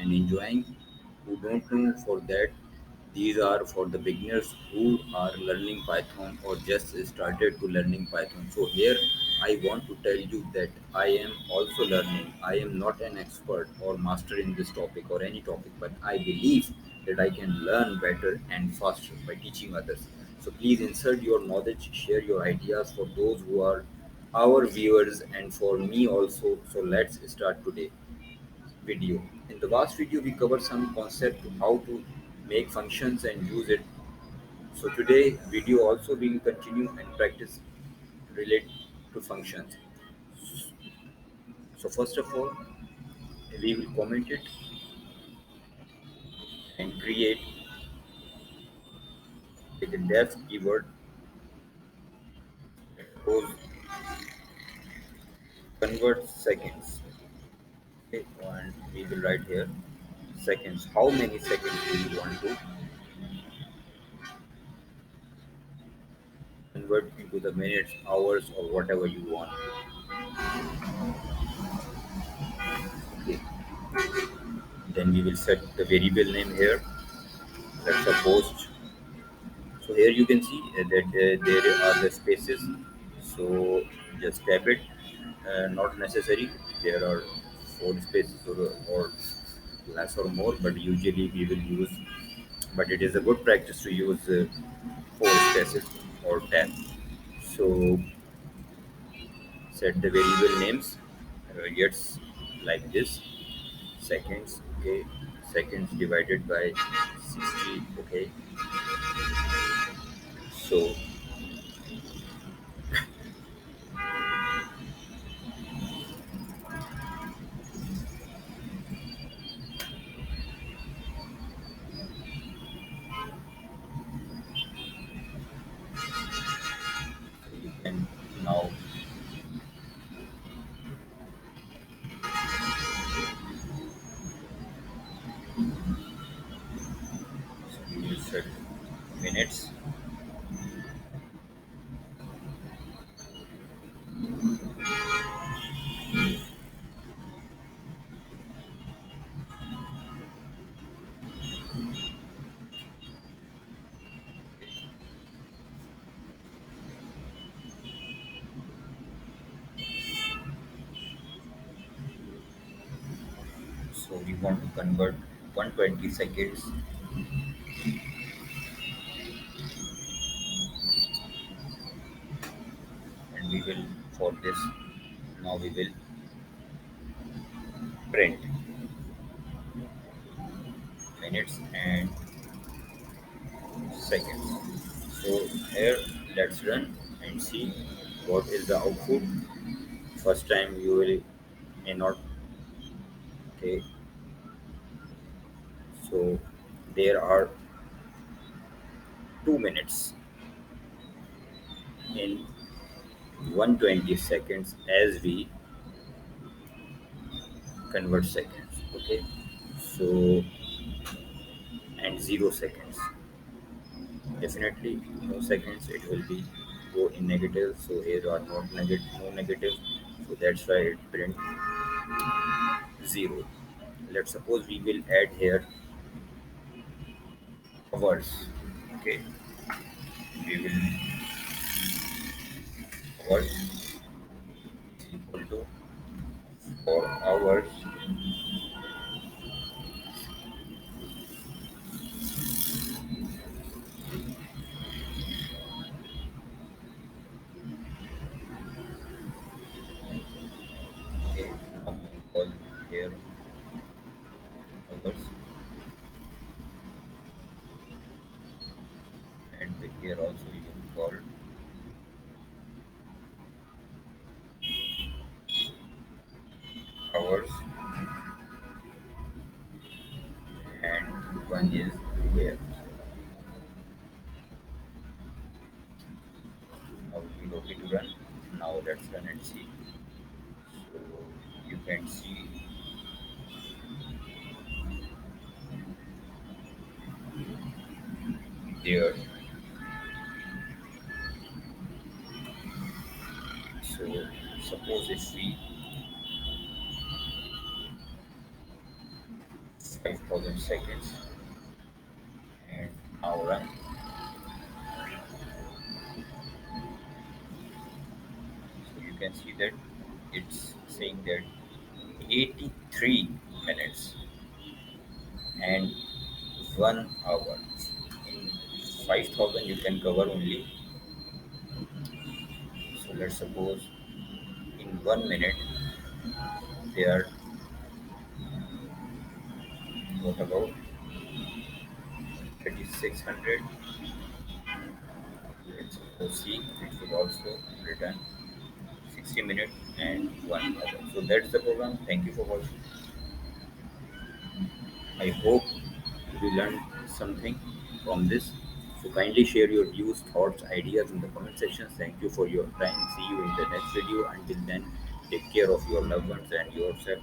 and enjoying. Who don't know for that, these are for the beginners who are learning Python or just started to learning Python. So here I want to tell you that I am also learning. I am not an expert or master in this topic or any topic, but I believe that I can learn better and faster by teaching others. So please insert your knowledge, share your ideas for those who are our viewers and for me also. So let's start today video. In the last video, we covered some concept to how to make functions and use it. So today, video also we will continue and practice relate to functions. So first of all, we will comment it and create with the def keyword. Suppose convert seconds. Okay, and we will write here seconds. How many seconds do you want to convert into the minutes, hours, or whatever you want? Okay. Then we will set the variable name here. Let's suppose. So here you can see that there are the spaces. So just tap it. Not necessary. There are four spaces or less or more, but usually we will use. But it is a good practice to use four spaces or tab. So set the variable names. Gets like this seconds. Okay, seconds divided by 60. Okay, so you can now so we will set minutes. So we want to convert 120 seconds, and we will for this now we will print minutes and seconds. So here let's run and see what is the output. First time you will may not. Okay, so there are 2 minutes in 120 seconds as we convert seconds. Okay, so and 0 seconds. Definitely no seconds it will be go in negative. So here are not negative, no negative. So that's why it print zero. Let's suppose we will add here hours. Okay, we will hours is equal to 4 hours. Okay, now we call here hours and here also you can call hours and one is here. Now we will okay to run. Now let's run and see. So you can see there. So suppose if we 5,000 seconds, and now run. So you can see that it's saying that 83 minutes and 1 hour. In 5,000 you can cover only. So let's suppose in 1 minute they are, what about 3600? Let's suppose see, it will also return 60 minutes and 1 hour. So that's the program. Thank you for watching. I hope you learned something from this. So kindly share your views, thoughts, ideas in the comment section. Thank you for your time. See you in the next video. Until then, take care of your loved ones and yourself.